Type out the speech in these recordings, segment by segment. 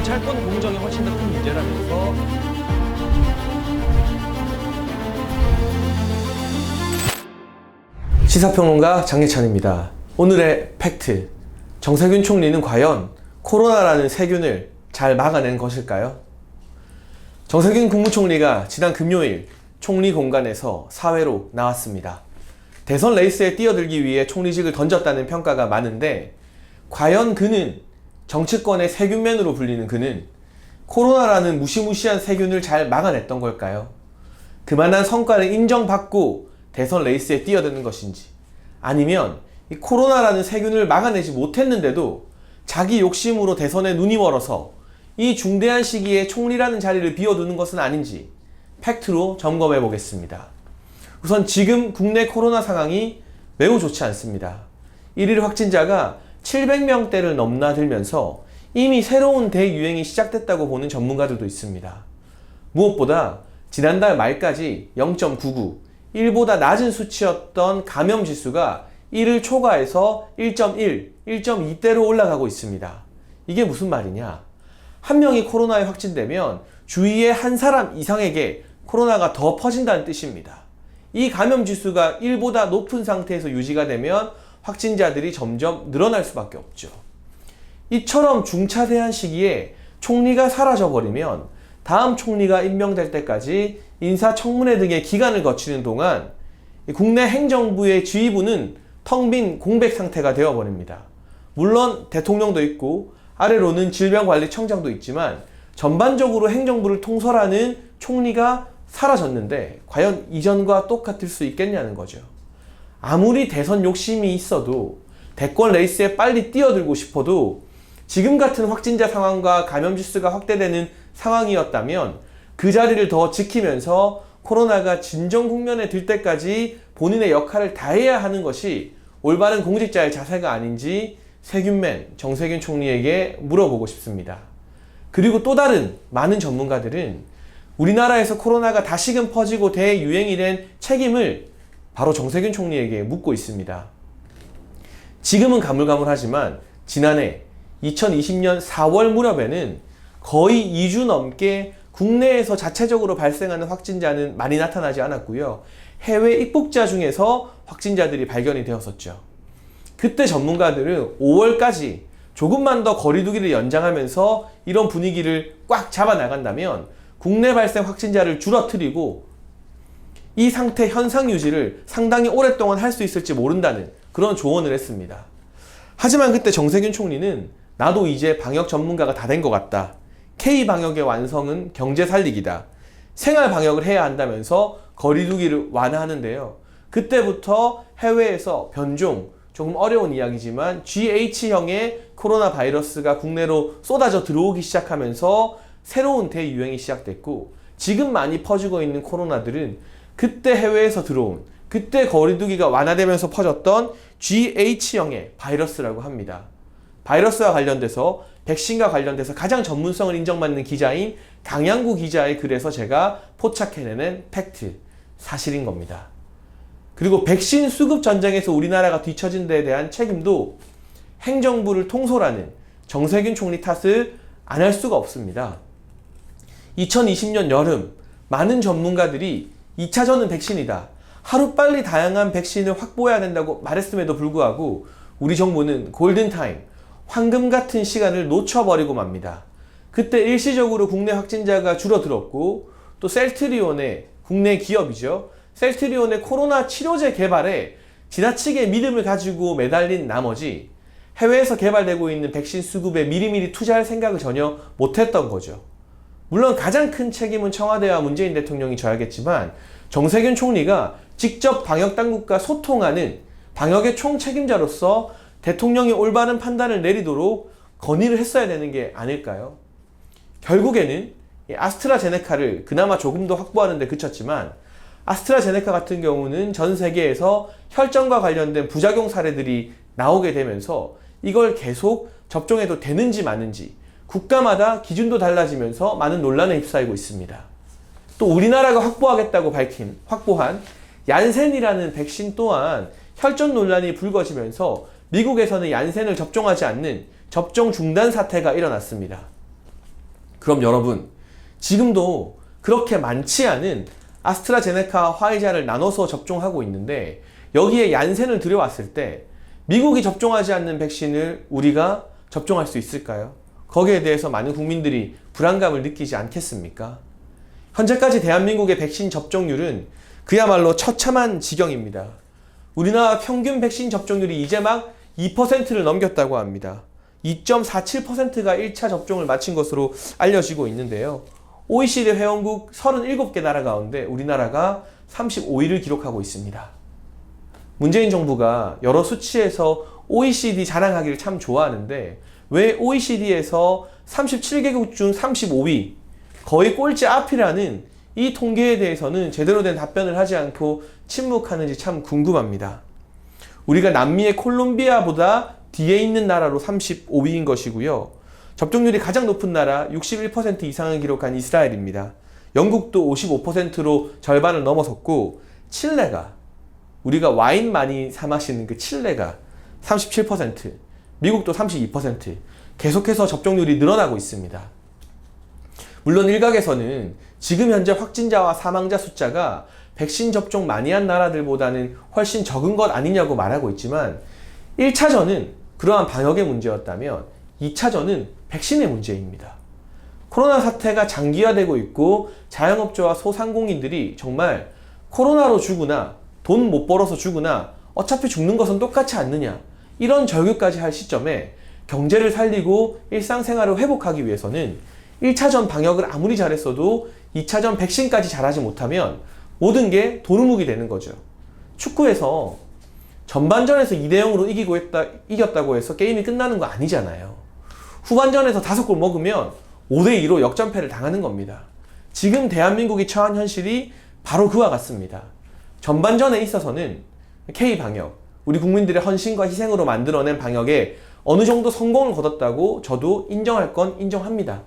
경찰권 공정이 훨씬 더 큰 문제라면서 시사평론가 장예찬입니다. 오늘의 팩트. 정세균 총리는 과연 코로나라는 세균을 잘 막아낸 것일까요? 정세균 국무총리가 지난 금요일 총리 공간에서 사회로 나왔습니다. 대선 레이스에 뛰어들기 위해 총리직을 던졌다는 평가가 많은데, 과연 그는, 정치권의 세균맨으로 불리는 그는 코로나라는 무시무시한 세균을 잘 막아냈던 걸까요? 그만한 성과를 인정받고 대선 레이스에 뛰어드는 것인지, 아니면 이 코로나라는 세균을 막아내지 못했는데도 자기 욕심으로 대선에 눈이 멀어서 이 중대한 시기에 총리라는 자리를 비워두는 것은 아닌지 팩트로 점검해 보겠습니다. 우선 지금 국내 코로나 상황이 매우 좋지 않습니다. 1일 확진자가 700명대를 넘나들면서 이미 새로운 대유행이 시작됐다고 보는 전문가들도 있습니다. 무엇보다 지난달 말까지 0.99, 1보다 낮은 수치였던 감염 지수가 1을 초과해서 1.1, 1.2대로 올라가고 있습니다. 이게 무슨 말이냐? 한 명이 코로나에 확진되면 주위의 한 사람 이상에게 코로나가 더 퍼진다는 뜻입니다. 이 감염 지수가 1보다 높은 상태에서 유지가 되면 확진자들이 점점 늘어날 수밖에 없죠. 이처럼 중차대한 시기에 총리가 사라져버리면 다음 총리가 임명될 때까지 인사청문회 등의 기간을 거치는 동안 국내 행정부의 지휘부는 텅 빈 공백 상태가 되어버립니다. 물론 대통령도 있고 아래로는 질병관리청장도 있지만 전반적으로 행정부를 통솔하는 총리가 사라졌는데 과연 이전과 똑같을 수 있겠냐는 거죠. 아무리 대선 욕심이 있어도, 대권 레이스에 빨리 뛰어들고 싶어도 지금 같은 확진자 상황과 감염 지수가 확대되는 상황이었다면 그 자리를 더 지키면서 코로나가 진정 국면에 들 때까지 본인의 역할을 다해야 하는 것이 올바른 공직자의 자세가 아닌지 세균맨 정세균 총리에게 물어보고 싶습니다. 그리고 또 다른 많은 전문가들은 우리나라에서 코로나가 다시금 퍼지고 대유행이 된 책임을 바로 정세균 총리에게 묻고 있습니다. 지금은 가물가물하지만 지난해 2020년 4월 무렵에는 거의 2주 넘게 국내에서 자체적으로 발생하는 확진자는 많이 나타나지 않았고요. 해외 입국자 중에서 확진자들이 발견이 되었었죠. 그때 전문가들은 5월까지 조금만 더 거리두기를 연장하면서 이런 분위기를 꽉 잡아나간다면 국내 발생 확진자를 줄어뜨리고 이 상태 현상 유지를 상당히 오랫동안 할 수 있을지 모른다는 그런 조언을 했습니다. 하지만 그때 정세균 총리는 나도 이제 방역 전문가가 다 된 것 같다. K방역의 완성은 경제 살리기다. 생활 방역을 해야 한다면서 거리두기를 완화하는데요. 그때부터 해외에서 변종, 조금 어려운 이야기지만 GH형의 코로나 바이러스가 국내로 쏟아져 들어오기 시작하면서 새로운 대유행이 시작됐고, 지금 많이 퍼지고 있는 코로나들은 그때 해외에서 들어온, 그때 거리두기가 완화되면서 퍼졌던 GH형의 바이러스라고 합니다. 바이러스와 관련돼서, 백신과 관련돼서 가장 전문성을 인정받는 기자인 강양구 기자의 글에서 제가 포착해내는 팩트, 사실인 겁니다. 그리고 백신 수급 전쟁에서 우리나라가 뒤처진 데에 대한 책임도 행정부를 통솔하는 정세균 총리 탓을 안 할 수가 없습니다. 2020년 여름 많은 전문가들이 2차전은 백신이다, 하루빨리 다양한 백신을 확보해야 된다고 말했음에도 불구하고 우리 정부는 골든타임, 황금 같은 시간을 놓쳐버리고 맙니다. 그때 일시적으로 국내 확진자가 줄어들었고, 또 셀트리온의, 국내 기업이죠, 셀트리온의 코로나 치료제 개발에 지나치게 믿음을 가지고 매달린 나머지 해외에서 개발되고 있는 백신 수급에 미리미리 투자할 생각을 전혀 못했던 거죠. 물론 가장 큰 책임은 청와대와 문재인 대통령이 져야겠지만 정세균 총리가 직접 방역당국과 소통하는 방역의 총책임자로서 대통령이 올바른 판단을 내리도록 건의를 했어야 되는 게 아닐까요? 결국에는 아스트라제네카를 그나마 조금 더 확보하는 데 그쳤지만, 아스트라제네카 같은 경우는 전 세계에서 혈전과 관련된 부작용 사례들이 나오게 되면서 이걸 계속 접종해도 되는지 마는지 국가마다 기준도 달라지면서 많은 논란에 휩싸이고 있습니다. 또 우리나라가 확보하겠다고 확보한 얀센이라는 백신 또한 혈전 논란이 불거지면서 미국에서는 얀센을 접종하지 않는 접종 중단 사태가 일어났습니다. 그럼 여러분, 지금도 그렇게 많지 않은 아스트라제네카 화이자를 나눠서 접종하고 있는데 여기에 얀센을 들여왔을 때 미국이 접종하지 않는 백신을 우리가 접종할 수 있을까요? 거기에 대해서 많은 국민들이 불안감을 느끼지 않겠습니까? 현재까지 대한민국의 백신 접종률은 그야말로 처참한 지경입니다. 우리나라 평균 백신 접종률이 이제 막 2%를 넘겼다고 합니다. 2.47%가 1차 접종을 마친 것으로 알려지고 있는데요. OECD 회원국 37개 나라 가운데 우리나라가 35위를 기록하고 있습니다. 문재인 정부가 여러 수치에서 OECD 자랑하기를 참 좋아하는데 왜 OECD에서 37개국 중 35위, 거의 꼴찌 앞이라는 이 통계에 대해서는 제대로 된 답변을 하지 않고 침묵하는지 참 궁금합니다. 우리가 남미의 콜롬비아보다 뒤에 있는 나라로 35위인 것이고요. 접종률이 가장 높은 나라 61% 이상을 기록한 이스라엘입니다. 영국도 55%로 절반을 넘어섰고 칠레가, 우리가 와인 많이 사 마시는 그 칠레가 37%, 미국도 32%, 계속해서 접종률이 늘어나고 있습니다. 물론 일각에서는 지금 현재 확진자와 사망자 숫자가 백신 접종 많이 한 나라들보다는 훨씬 적은 것 아니냐고 말하고 있지만 1차전은 그러한 방역의 문제였다면 2차전은 백신의 문제입니다. 코로나 사태가 장기화되고 있고 자영업자와 소상공인들이 정말 코로나로 죽으나 돈 못 벌어서 죽으나 어차피 죽는 것은 똑같지 않느냐, 이런 절규까지 할 시점에 경제를 살리고 일상생활을 회복하기 위해서는 1차전 방역을 아무리 잘했어도 2차전 백신까지 잘하지 못하면 모든 게 도루묵이 되는 거죠. 축구에서 전반전에서 2대0으로 이겼다고 해서 게임이 끝나는 거 아니잖아요. 후반전에서 5골 먹으면 5대2로 역전패를 당하는 겁니다. 지금 대한민국이 처한 현실이 바로 그와 같습니다. 전반전에 있어서는 K방역, 우리 국민들의 헌신과 희생으로 만들어낸 방역에 어느 정도 성공을 거뒀다고 저도 인정할 건 인정합니다.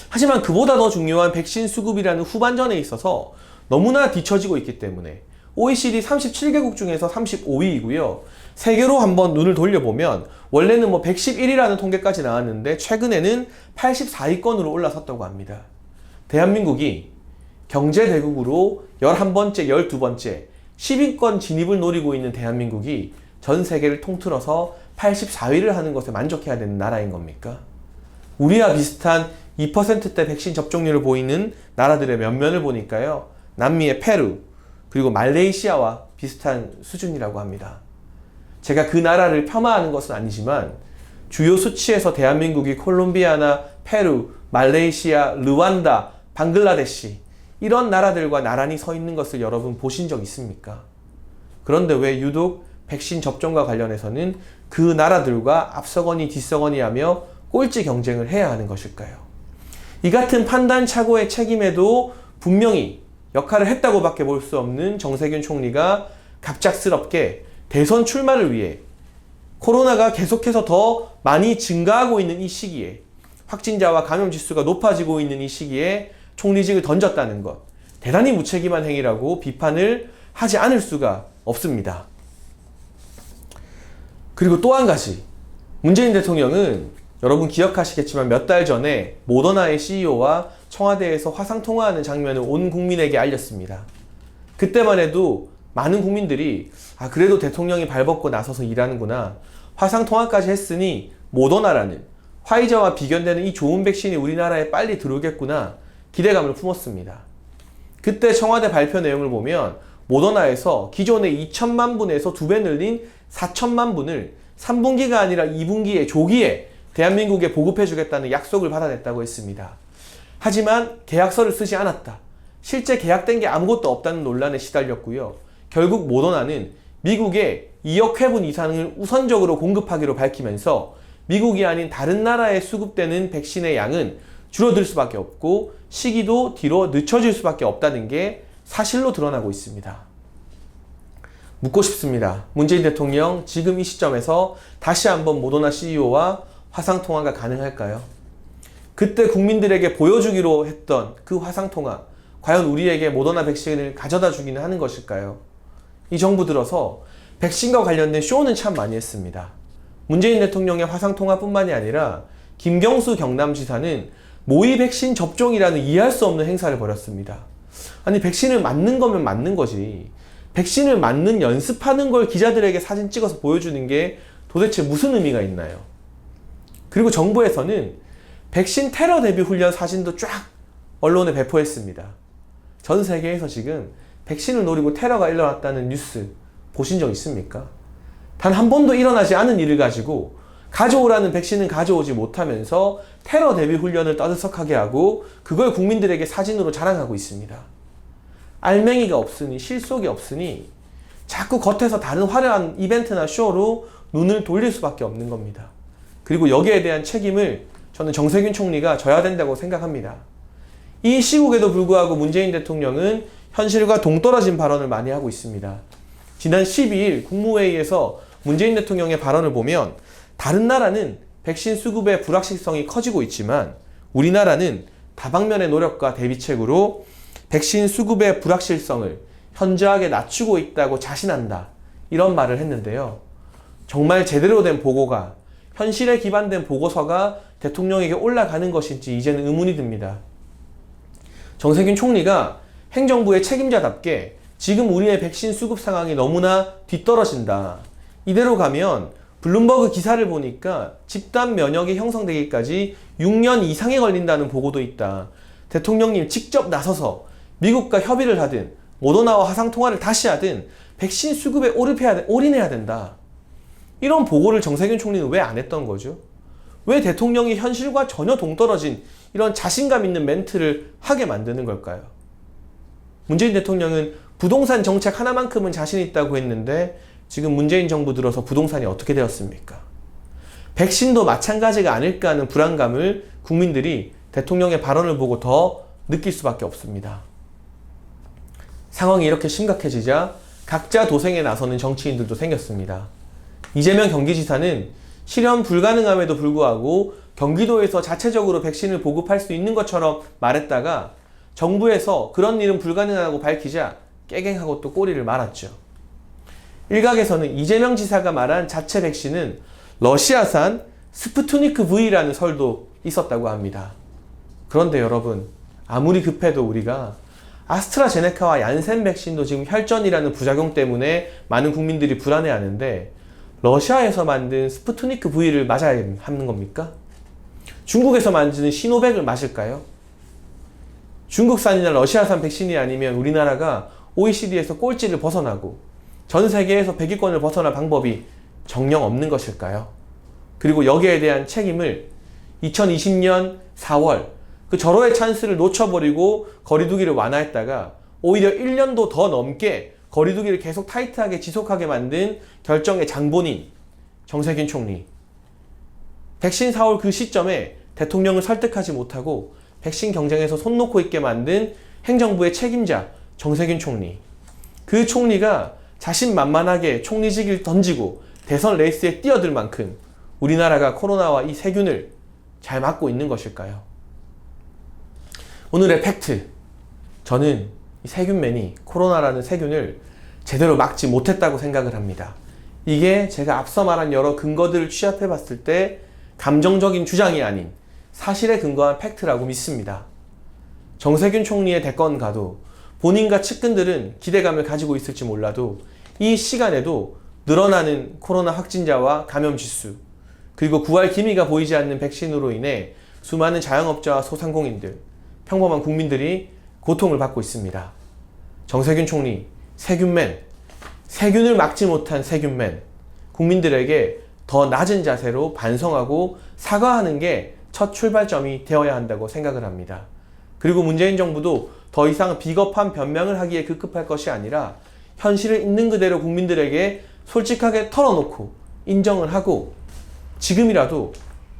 하지만 그보다 더 중요한 백신 수급이라는 후반전에 있어서 너무나 뒤처지고 있기 때문에 OECD 37개국 중에서 35위이고요. 세계로 한번 눈을 돌려보면 원래는 111위라는 통계까지 나왔는데 최근에는 84위권으로 올라섰다고 합니다. 대한민국이 경제대국으로 11번째, 12번째 10위권 진입을 노리고 있는 대한민국이 전 세계를 통틀어서 84위를 하는 것에 만족해야 되는 나라인 겁니까? 우리와 비슷한 2%대 백신 접종률을 보이는 나라들의 면면을 보니까요. 남미의 페루, 그리고 말레이시아와 비슷한 수준이라고 합니다. 제가 그 나라를 폄하하는 것은 아니지만 주요 수치에서 대한민국이 콜롬비아나 페루, 말레이시아, 르완다, 방글라데시 이런 나라들과 나란히 서 있는 것을 여러분 보신 적 있습니까? 그런데 왜 유독 백신 접종과 관련해서는 그 나라들과 앞서거니 뒤서거니 하며 꼴찌 경쟁을 해야 하는 것일까요? 이 같은 판단 착오의 책임에도 분명히 역할을 했다고 밖에 볼 수 없는 정세균 총리가 갑작스럽게 대선 출마를 위해 코로나가 계속해서 더 많이 증가하고 있는 이 시기에, 확진자와 감염 지수가 높아지고 있는 이 시기에 총리직을 던졌다는 것, 대단히 무책임한 행위라고 비판을 하지 않을 수가 없습니다. 그리고 또 한 가지, 문재인 대통령은 여러분 기억하시겠지만 몇 달 전에 모더나의 CEO와 청와대에서 화상통화하는 장면을 온 국민에게 알렸습니다. 그때만 해도 많은 국민들이 그래도 대통령이 발벗고 나서서 일하는구나, 화상통화까지 했으니 모더나라는 화이자와 비견되는 이 좋은 백신이 우리나라에 빨리 들어오겠구나 기대감을 품었습니다. 그때 청와대 발표 내용을 보면 모더나에서 기존의 2천만 분에서 2배 늘린 4천만 분을 3분기가 아니라 2분기에 조기에 대한민국에 보급해주겠다는 약속을 받아냈다고 했습니다. 하지만 계약서를 쓰지 않았다, 실제 계약된 게 아무것도 없다는 논란에 시달렸고요. 결국 모더나는 미국에 2억 회분 이상을 우선적으로 공급하기로 밝히면서 미국이 아닌 다른 나라에 수급되는 백신의 양은 줄어들 수밖에 없고 시기도 뒤로 늦춰질 수밖에 없다는 게 사실로 드러나고 있습니다. 묻고 싶습니다. 문재인 대통령, 지금 이 시점에서 다시 한번 모더나 CEO와 화상통화가 가능할까요? 그때 국민들에게 보여주기로 했던 그 화상통화, 과연 우리에게 모더나 백신을 가져다 주기는 하는 것일까요? 이 정부 들어서 백신과 관련된 쇼는 참 많이 했습니다. 문재인 대통령의 화상통화뿐만이 아니라 김경수 경남지사는 모의 백신 접종이라는 이해할 수 없는 행사를 벌였습니다. 아니, 백신을 맞는 거면 맞는 거지. 백신을 맞는 연습하는 걸 기자들에게 사진 찍어서 보여주는 게 도대체 무슨 의미가 있나요? 그리고 정부에서는 백신 테러 대비 훈련 사진도 쫙 언론에 배포했습니다. 전 세계에서 지금 백신을 노리고 테러가 일어났다는 뉴스 보신 적 있습니까? 단 한 번도 일어나지 않은 일을 가지고 가져오라는 백신은 가져오지 못하면서 테러 대비 훈련을 떠들썩하게 하고 그걸 국민들에게 사진으로 자랑하고 있습니다. 알맹이가 없으니, 실속이 없으니 자꾸 겉에서 다른 화려한 이벤트나 쇼로 눈을 돌릴 수밖에 없는 겁니다. 그리고 여기에 대한 책임을 저는 정세균 총리가 져야 된다고 생각합니다. 이 시국에도 불구하고 문재인 대통령은 현실과 동떨어진 발언을 많이 하고 있습니다. 지난 12일 국무회의에서 문재인 대통령의 발언을 보면 다른 나라는 백신 수급의 불확실성이 커지고 있지만 우리나라는 다방면의 노력과 대비책으로 백신 수급의 불확실성을 현저하게 낮추고 있다고 자신한다. 이런 말을 했는데요. 정말 제대로 된 보고가, 현실에 기반된 보고서가 대통령에게 올라가는 것인지 이제는 의문이 듭니다. 정세균 총리가 행정부의 책임자답게 지금 우리의 백신 수급 상황이 너무나 뒤떨어진다. 이대로 가면 블룸버그 기사를 보니까 집단 면역이 형성되기까지 6년 이상이 걸린다는 보고도 있다. 대통령님 직접 나서서 미국과 협의를 하든 모더나와 화상통화를 다시 하든 백신 수급에 올인해야 된다. 이런 보고를 정세균 총리는 왜 안 했던 거죠? 왜 대통령이 현실과 전혀 동떨어진 이런 자신감 있는 멘트를 하게 만드는 걸까요? 문재인 대통령은 부동산 정책 하나만큼은 자신 있다고 했는데 지금 문재인 정부 들어서 부동산이 어떻게 되었습니까? 백신도 마찬가지가 아닐까 하는 불안감을 국민들이 대통령의 발언을 보고 더 느낄 수밖에 없습니다. 상황이 이렇게 심각해지자 각자 도생에 나서는 정치인들도 생겼습니다. 이재명 경기지사는 실현 불가능함에도 불구하고 경기도에서 자체적으로 백신을 보급할 수 있는 것처럼 말했다가 정부에서 그런 일은 불가능하다고 밝히자 깨갱하고 또 꼬리를 말았죠. 일각에서는 이재명 지사가 말한 자체 백신은 러시아산 스푸트니크 V라는 설도 있었다고 합니다. 그런데 여러분, 아무리 급해도 우리가 아스트라제네카와 얀센 백신도 지금 혈전이라는 부작용 때문에 많은 국민들이 불안해하는데 러시아에서 만든 스푸트니크 V를 맞아야 하는 겁니까? 중국에서 만드는 시노백을 맞을까요? 중국산이나 러시아산 백신이 아니면 우리나라가 OECD에서 꼴찌를 벗어나고 전 세계에서 100위권을 벗어날 방법이 정녕 없는 것일까요? 그리고 여기에 대한 책임을 2020년 4월 그 절호의 찬스를 놓쳐버리고 거리두기를 완화했다가 오히려 1년도 더 넘게 거리두기를 계속 타이트하게 지속하게 만든 결정의 장본인 정세균 총리. 백신 사올 그 시점에 대통령을 설득하지 못하고 백신 경쟁에서 손 놓고 있게 만든 행정부의 책임자 정세균 총리. 그 총리가 자신만만하게 총리직을 던지고 대선 레이스에 뛰어들 만큼 우리나라가 코로나와 이 세균을 잘 막고 있는 것일까요? 오늘의 팩트. 저는 이 세균맨이 코로나라는 세균을 제대로 막지 못했다고 생각을 합니다. 이게 제가 앞서 말한 여러 근거들을 취합해 봤을 때 감정적인 주장이 아닌 사실에 근거한 팩트라고 믿습니다. 정세균 총리의 대권가도 본인과 측근들은 기대감을 가지고 있을지 몰라도 이 시간에도 늘어나는 코로나 확진자와 감염 지수, 그리고 구할 기미가 보이지 않는 백신으로 인해 수많은 자영업자와 소상공인들, 평범한 국민들이 고통을 받고 있습니다. 정세균 총리, 세균맨, 세균을 막지 못한 세균맨, 국민들에게 더 낮은 자세로 반성하고 사과하는 게 첫 출발점이 되어야 한다고 생각을 합니다. 그리고 문재인 정부도 더 이상 비겁한 변명을 하기에 급급할 것이 아니라 현실을 있는 그대로 국민들에게 솔직하게 털어놓고 인정을 하고 지금이라도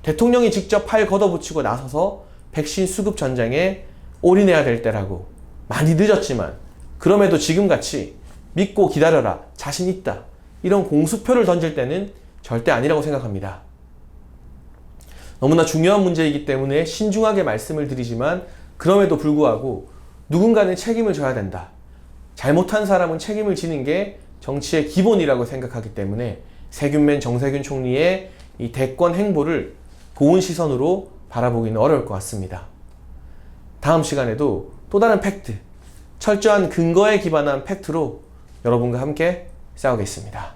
대통령이 직접 팔 걷어붙이고 나서서 백신 수급 전쟁에 올인해야 될 때라고. 많이 늦었지만 그럼에도 지금같이 믿고 기다려라, 자신 있다, 이런 공수표를 던질 때는 절대 아니라고 생각합니다. 너무나 중요한 문제이기 때문에 신중하게 말씀을 드리지만 그럼에도 불구하고 누군가는 책임을 져야 된다. 잘못한 사람은 책임을 지는 게 정치의 기본이라고 생각하기 때문에 세균맨 정세균 총리의 이 대권 행보를 고운 시선으로 바라보기는 어려울 것 같습니다. 다음 시간에도 또 다른 팩트, 철저한 근거에 기반한 팩트로 여러분과 함께 싸우겠습니다.